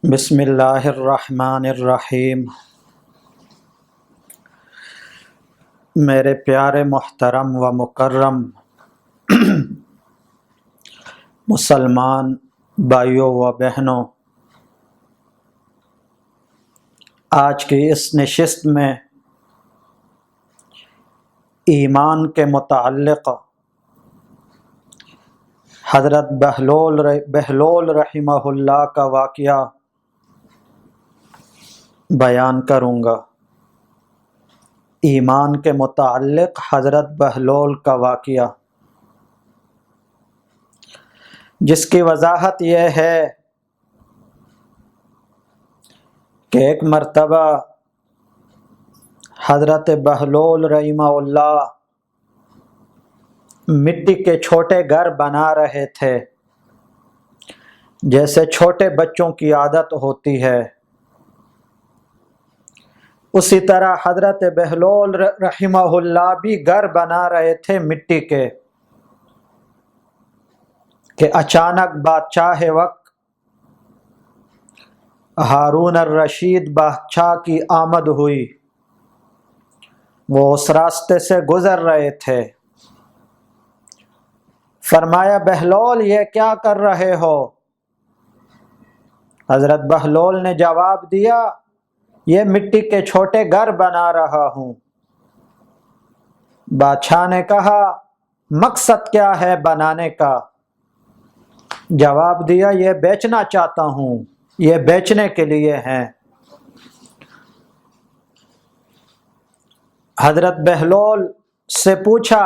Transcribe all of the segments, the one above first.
بسم اللہ الرحمن الرحیم۔ میرے پیارے محترم و مکرم مسلمان بھائیوں و بہنوں، آج کی اس نشست میں ایمان کے متعلق حضرت بہلول رحمہ اللہ کا واقعہ بیان کروں گا۔ ایمان کے متعلق حضرت بہلول کا واقعہ، جس کی وضاحت یہ ہے کہ ایک مرتبہ حضرت بہلول رحمہ اللہ مٹی کے چھوٹے گھر بنا رہے تھے، جیسے چھوٹے بچوں کی عادت ہوتی ہے۔ اسی طرح حضرت بہلول رحمہ اللہ بھی گھر بنا رہے تھے مٹی کے، کہ اچانک بادشاہ وقت ہارون الرشید بادشاہ کی آمد ہوئی۔ وہ اس راستے سے گزر رہے تھے۔ فرمایا، بہلول یہ کیا کر رہے ہو؟ حضرت بہلول نے جواب دیا، یہ مٹی کے چھوٹے گھر بنا رہا ہوں۔ بادشاہ نے کہا، مقصد کیا ہے بنانے کا؟ جواب دیا، یہ بیچنا چاہتا ہوں، یہ بیچنے کے لیے ہیں۔ حضرت بہلول سے پوچھا،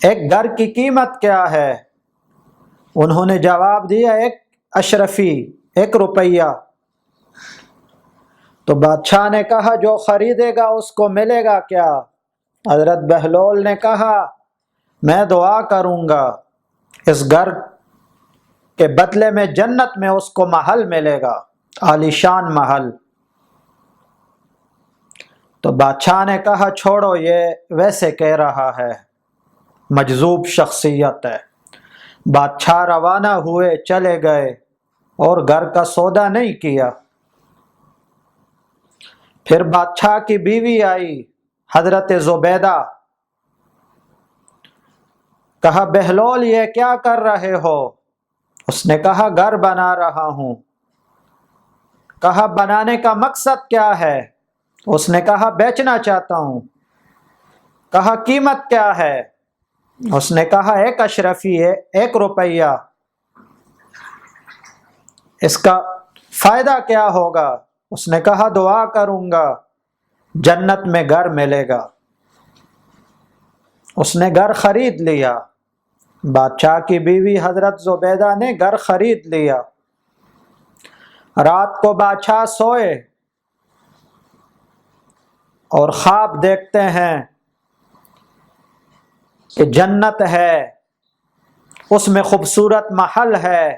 ایک گھر کی قیمت کیا ہے؟ انہوں نے جواب دیا، 1 اشرفی، 1 روپیہ۔ تو بادشاہ نے کہا، جو خریدے گا اس کو ملے گا کیا؟ حضرت بہلول نے کہا، میں دعا کروں گا، اس گھر کے بدلے میں جنت میں اس کو محل ملے گا، عالیشان محل۔ تو بادشاہ نے کہا، چھوڑو، یہ ویسے کہہ رہا ہے، مجذوب شخصیت ہے۔ بادشاہ روانہ ہوئے، چلے گئے اور گھر کا سودا نہیں کیا۔ پھر بادشاہ کی بیوی آئی، حضرت زبیدہ۔ کہا، بہلول یہ کیا کر رہے ہو؟ اس نے کہا، گھر بنا رہا ہوں۔ کہا، بنانے کا مقصد کیا ہے؟ اس نے کہا، بیچنا چاہتا ہوں۔ کہا، قیمت کیا ہے؟ اس نے کہا، 1 اشرفی ہے، 1 روپیہ۔ اس کا فائدہ کیا ہوگا؟ اس نے کہا، دعا کروں گا، جنت میں گھر ملے گا۔ اس نے گھر خرید لیا۔ بادشاہ کی بیوی حضرت زبیدہ نے گھر خرید لیا۔ رات کو بادشاہ سوئے اور خواب دیکھتے ہیں کہ جنت ہے، اس میں خوبصورت محل ہے۔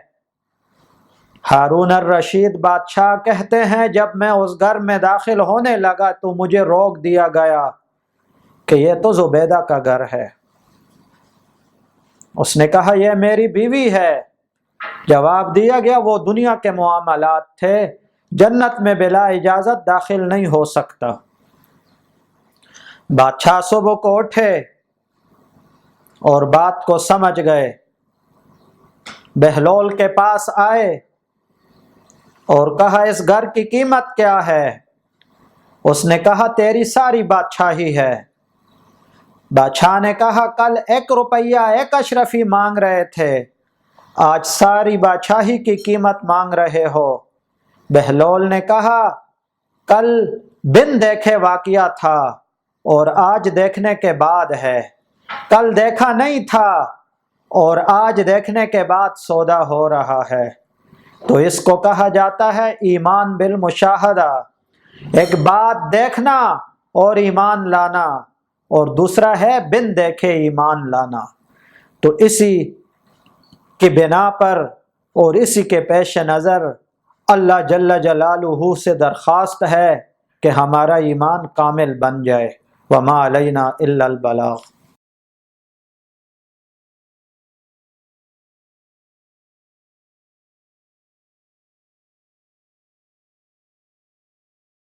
ہارون الرشید بادشاہ کہتے ہیں، جب میں اس گھر میں داخل ہونے لگا تو مجھے روک دیا گیا کہ یہ تو زبیدہ کا گھر ہے۔ اس نے کہا، یہ میری بیوی ہے۔ جواب دیا گیا، وہ دنیا کے معاملات تھے، جنت میں بلا اجازت داخل نہیں ہو سکتا۔ بادشاہ صبح کو اٹھے اور بات کو سمجھ گئے۔ بہلول کے پاس آئے اور کہا، اس گھر کی قیمت کیا ہے؟ اس نے کہا، تیری ساری بادشاہی ہے۔ بادشاہ نے کہا، کل 1 روپیہ 1 اشرفی مانگ رہے تھے، آج ساری بادشاہی کی قیمت مانگ رہے ہو۔ بہلول نے کہا، کل بن دیکھے واقعہ تھا اور آج دیکھنے کے بعد ہے، کل دیکھا نہیں تھا اور آج دیکھنے کے بعد سودا ہو رہا ہے۔ تو اس کو کہا جاتا ہے ایمان بالمشاہدہ، ایک بات دیکھنا اور ایمان لانا، اور دوسرا ہے بن دیکھے ایمان لانا۔ تو اسی کی بنا پر اور اسی کے پیش نظر اللہ جل جلالہ سے درخواست ہے کہ ہمارا ایمان کامل بن جائے۔ وما علینا الا البلاغ۔